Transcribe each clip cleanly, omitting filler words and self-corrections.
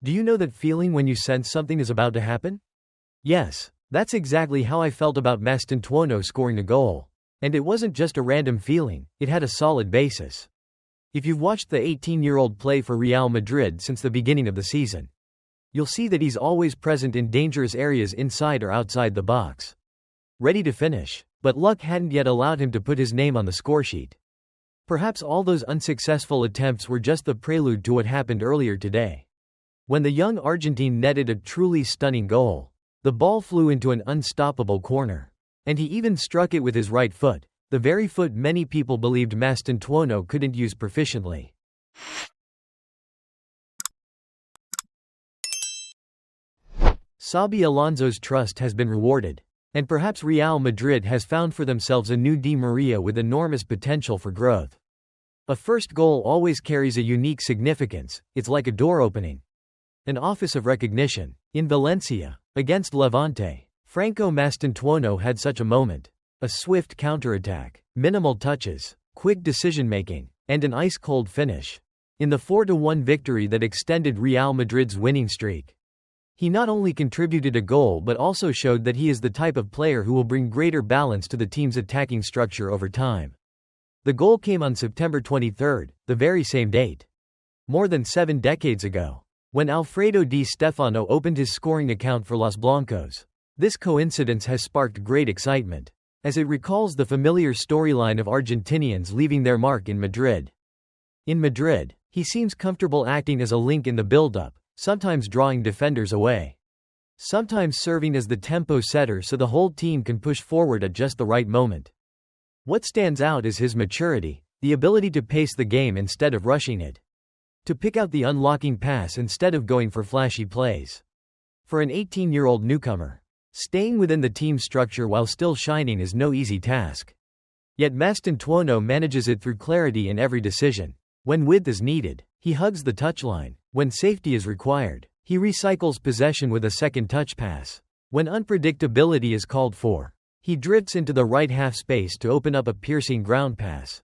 Do you know that feeling when you sense something is about to happen? Yes, that's exactly how I felt about Mastantuono scoring a goal. And it wasn't just a random feeling, it had a solid basis. If you've watched the 18-year-old play for Real Madrid since the beginning of the season, you'll see that he's always present in dangerous areas inside or outside the box. Ready to finish, but luck hadn't yet allowed him to put his name on the scoresheet. Perhaps all those unsuccessful attempts were just the prelude to what happened earlier today. When the young Argentine netted a truly stunning goal, the ball flew into an unstoppable corner. And he even struck it with his right foot, the very foot many people believed Mastantuono couldn't use proficiently. XabiAlonso's trust has been rewarded, and perhaps Real Madrid has found for themselves a new Di Maria with enormous potential for growth. A first goal always carries a unique significance, it's like a door opening. An office of recognition. In Valencia, against Levante, Franco Mastantuono had such a moment. A swift counterattack, minimal touches, quick decision-making, and an ice-cold finish. In the 4-1 victory that extended Real Madrid's winning streak. He not only contributed a goal but also showed that he is the type of player who will bring greater balance to the team's attacking structure over time. The goal came on September 23, the very same date. More than 7 decades ago, when Alfredo Di Stefano opened his scoring account for Los Blancos. This coincidence has sparked great excitement, as it recalls the familiar storyline of Argentinians leaving their mark in Madrid. In Madrid, he seems comfortable acting as a link in the build-up, sometimes drawing defenders away. Sometimes serving as the tempo setter so the whole team can push forward at just the right moment. What stands out is his maturity, the ability to pace the game instead of rushing it. To pick out the unlocking pass instead of going for flashy plays. For an 18-year-old newcomer, staying within the team structure while still shining is no easy task. Yet Mastantuono manages it through clarity in every decision. When width is needed, he hugs the touchline. When safety is required, he recycles possession with a second touch pass. When unpredictability is called for, he drifts into the right half space to open up a piercing ground pass.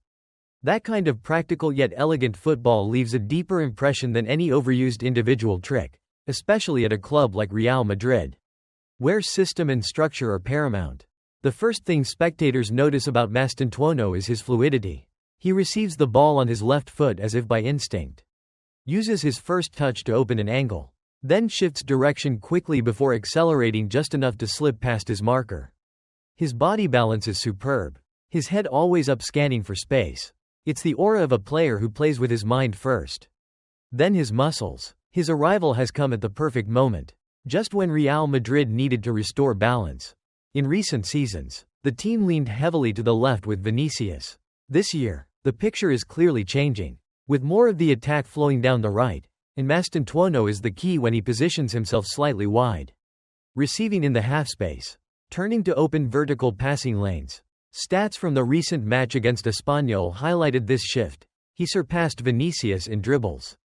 That kind of practical yet elegant football leaves a deeper impression than any overused individual trick, especially at a club like Real Madrid, where system and structure are paramount. The first thing spectators notice about Mastantuono is his fluidity. He receives the ball on his left foot as if by instinct, uses his first touch to open an angle, then shifts direction quickly before accelerating just enough to slip past his marker. His body balance is superb, his head always up scanning for space. It's the aura of a player who plays with his mind first. Then his muscles. His arrival has come at the perfect moment, just when Real Madrid needed to restore balance. In recent seasons, the team leaned heavily to the left with Vinicius. This year, the picture is clearly changing, with more of the attack flowing down the right, and Mastantuono is the key when he positions himself slightly wide, receiving in the half space, turning to open vertical passing lanes. Stats from the recent match against Espanyol highlighted this shift. He surpassed Vinicius in dribbles,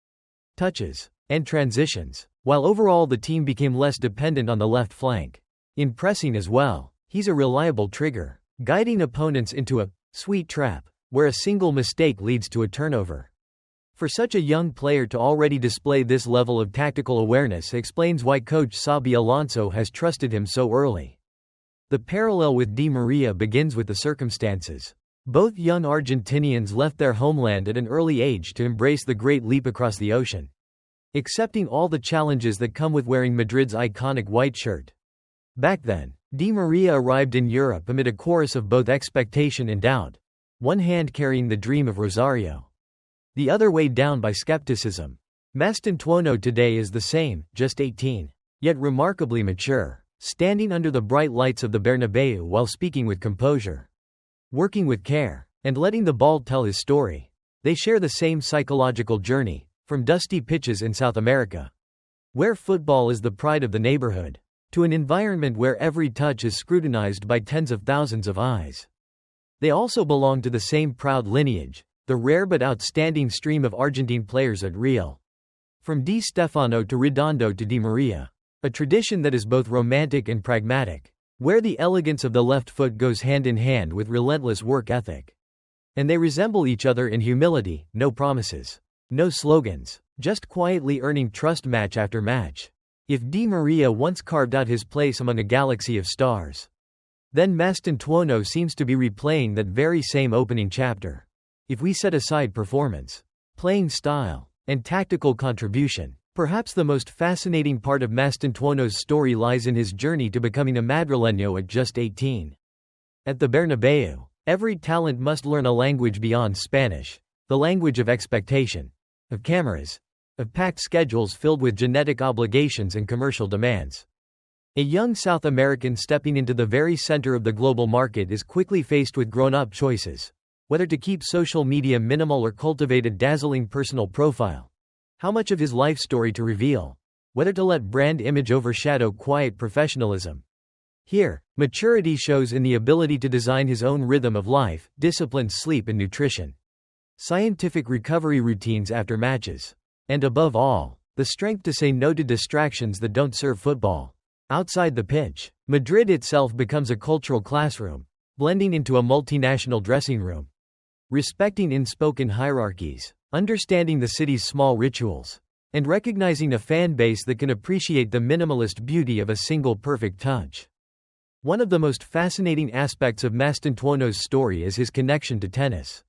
touches, and transitions, while overall the team became less dependent on the left flank. In pressing as well, he's a reliable trigger, guiding opponents into a sweet trap, where a single mistake leads to a turnover. For such a young player to already display this level of tactical awareness explains why coach XabiAlonso has trusted him so early. The parallel with Di Maria begins with the circumstances. Both young Argentinians left their homeland at an early age to embrace the great leap across the ocean, accepting all the challenges that come with wearing Madrid's iconic white shirt. Back then, Di Maria arrived in Europe amid a chorus of both expectation and doubt, one hand carrying the dream of Rosario, the other weighed down by skepticism. Mastantuono today is the same, just 18, yet remarkably mature. Standing under the bright lights of the Bernabéu while speaking with composure, working with care, and letting the ball tell his story. They share the same psychological journey, from dusty pitches in South America, where football is the pride of the neighborhood, to an environment where every touch is scrutinized by tens of thousands of eyes. They also belong to the same proud lineage, the rare but outstanding stream of Argentine players at Real. From Di Stefano to Redondo to Di Maria. A tradition that is both romantic and pragmatic, where the elegance of the left foot goes hand in hand with relentless work ethic. And they resemble each other in humility, no promises, no slogans, just quietly earning trust match after match. If Di Maria once carved out his place among a galaxy of stars, then Mastantuono seems to be replaying that very same opening chapter. If we set aside performance, playing style, and tactical contribution, perhaps the most fascinating part of Mastantuono's story lies in his journey to becoming a Madrileño at just 18. At the Bernabéu, every talent must learn a language beyond Spanish, the language of expectation, of cameras, of packed schedules filled with genetic obligations and commercial demands. A young South American stepping into the very center of the global market is quickly faced with grown-up choices, whether to keep social media minimal or cultivate a dazzling personal profile, how much of his life story to reveal, whether to let brand image overshadow quiet professionalism. Here, maturity shows in the ability to design his own rhythm of life, disciplined sleep and nutrition, scientific recovery routines after matches, and above all, the strength to say no to distractions that don't serve football. Outside the pitch, Madrid itself becomes a cultural classroom, blending into a multinational dressing room, respecting unspoken hierarchies, understanding the city's small rituals, and recognizing a fan base that can appreciate the minimalist beauty of a single perfect touch. One of the most fascinating aspects of Mastantuono's story is his connection to tennis.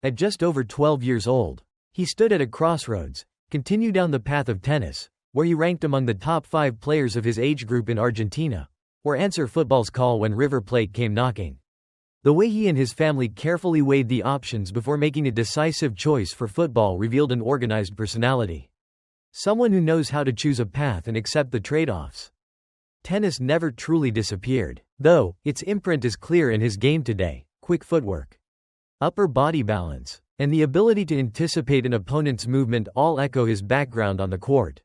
At just over 12 years old, he stood at a crossroads, continued down the path of tennis, where he ranked among the top 5 players of his age group in Argentina, or answer football's call when River Plate came knocking. The way he and his family carefully weighed the options before making a decisive choice for football revealed an organized personality. Someone who knows how to choose a path and accept the trade-offs. Tennis never truly disappeared, though its imprint is clear in his game today: quick footwork, upper body balance, and the ability to anticipate an opponent's movement all echo his background on the court.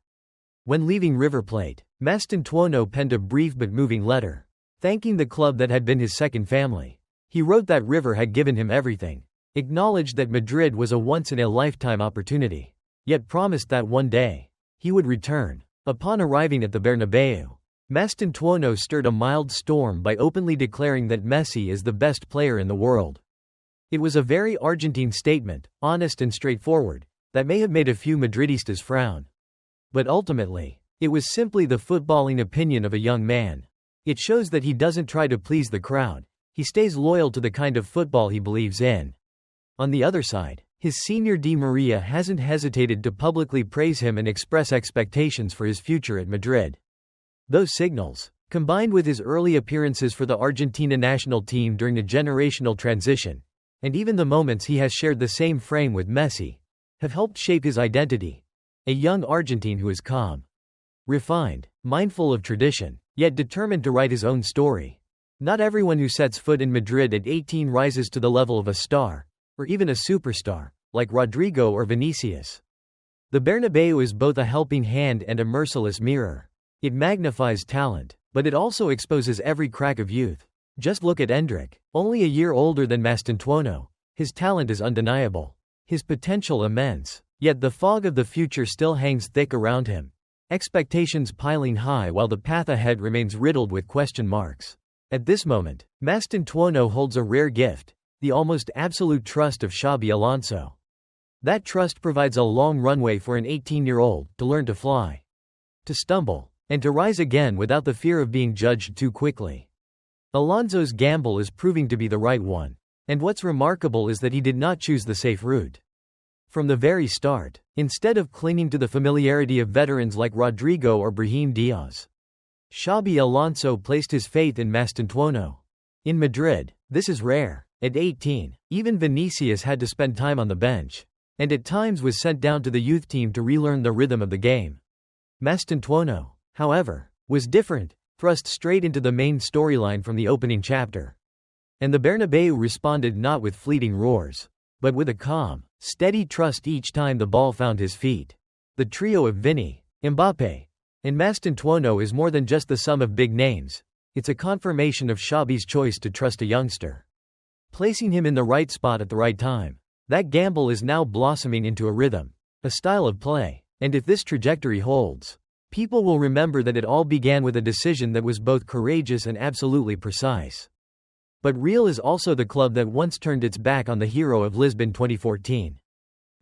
When leaving River Plate, Mastantuono penned a brief but moving letter, thanking the club that had been his second family. He wrote that River had given him everything, acknowledged that Madrid was a once-in-a-lifetime opportunity, yet promised that one day he would return. Upon arriving at the Bernabéu, Mastantuono stirred a mild storm by openly declaring that Messi is the best player in the world. It was a very Argentine statement, honest and straightforward, that may have made a few Madridistas frown. But ultimately, it was simply the footballing opinion of a young man. It shows that he doesn't try to please the crowd, he stays loyal to the kind of football he believes in. On the other side, his senior Di Maria hasn't hesitated to publicly praise him and express expectations for his future at Madrid. Those signals, combined with his early appearances for the Argentina national team during the generational transition, and even the moments he has shared the same frame with Messi, have helped shape his identity. A young Argentine who is calm, refined, mindful of tradition, yet determined to write his own story. Not everyone who sets foot in Madrid at 18 rises to the level of a star, or even a superstar, like Rodrigo or Vinicius. The Bernabéu is both a helping hand and a merciless mirror. It magnifies talent, but it also exposes every crack of youth. Just look at Endrick, only a year older than Mastantuono. His talent is undeniable, his potential immense. Yet the fog of the future still hangs thick around him, expectations piling high while the path ahead remains riddled with question marks. At this moment, Mastantuono holds a rare gift, the almost absolute trust of XabiAlonso. That trust provides a long runway for an 18-year-old to learn to fly, to stumble, and to rise again without the fear of being judged too quickly. Alonso's gamble is proving to be the right one, and what's remarkable is that he did not choose the safe route. From the very start, instead of clinging to the familiarity of veterans like Rodrigo or Brahim Diaz, XabiAlonso placed his faith in Mastantuono. In Madrid, this is rare. At 18, even Vinicius had to spend time on the bench, and at times was sent down to the youth team to relearn the rhythm of the game. Mastantuono, however, was different, thrust straight into the main storyline from the opening chapter. And the Bernabéu responded not with fleeting roars, but with a calm, steady trust each time the ball found his feet. The trio of Vini, Mbappé, and Mastantuono is more than just the sum of big names. It's a confirmation of Xabi's choice to trust a youngster, placing him in the right spot at the right time. That gamble is now blossoming into a rhythm, a style of play, and if this trajectory holds, people will remember that it all began with a decision that was both courageous and absolutely precise. But Real is also the club that once turned its back on the hero of Lisbon 2014.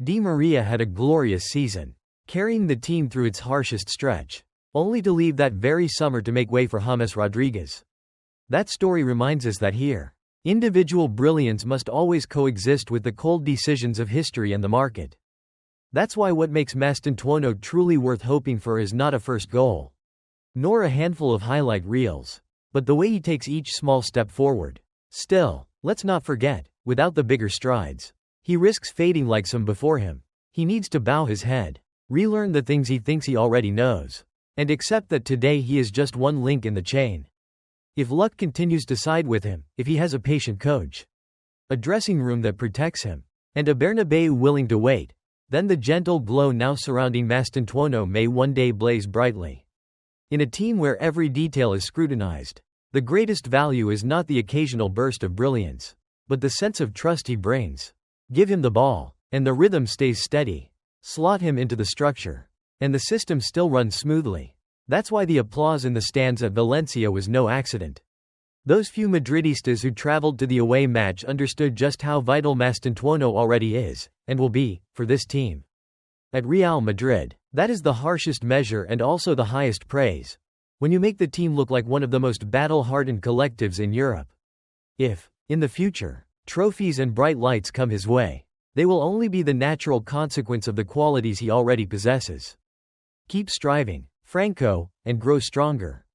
Di Maria had a glorious season, carrying the team through its harshest stretch, only to leave that very summer to make way for James Rodriguez. That story reminds us that here, individual brilliance must always coexist with the cold decisions of history and the market. That's why what makes Mastantuono truly worth hoping for is not a first goal, nor a handful of highlight reels, but the way he takes each small step forward. Still, let's not forget, without the bigger strides, he risks fading like some before him. He needs to bow his head, relearn the things he thinks he already knows, and accept that today he is just one link in the chain. If luck continues to side with him, if he has a patient coach, a dressing room that protects him, and a Bernabéu willing to wait, then the gentle glow now surrounding Mastantuono may one day blaze brightly. In a team where every detail is scrutinized, the greatest value is not the occasional burst of brilliance, but the sense of trust he brings. Give him the ball, and the rhythm stays steady. Slot him into the structure, and the system still runs smoothly. That's why the applause in the stands at Valencia was no accident. Those few Madridistas who traveled to the away match understood just how vital Mastantuono already is, and will be, for this team. At Real Madrid, that is the harshest measure and also the highest praise. When you make the team look like one of the most battle-hardened collectives in Europe. If, in the future, trophies and bright lights come his way, they will only be the natural consequence of the qualities he already possesses. Keep striving, Franco, and grow stronger.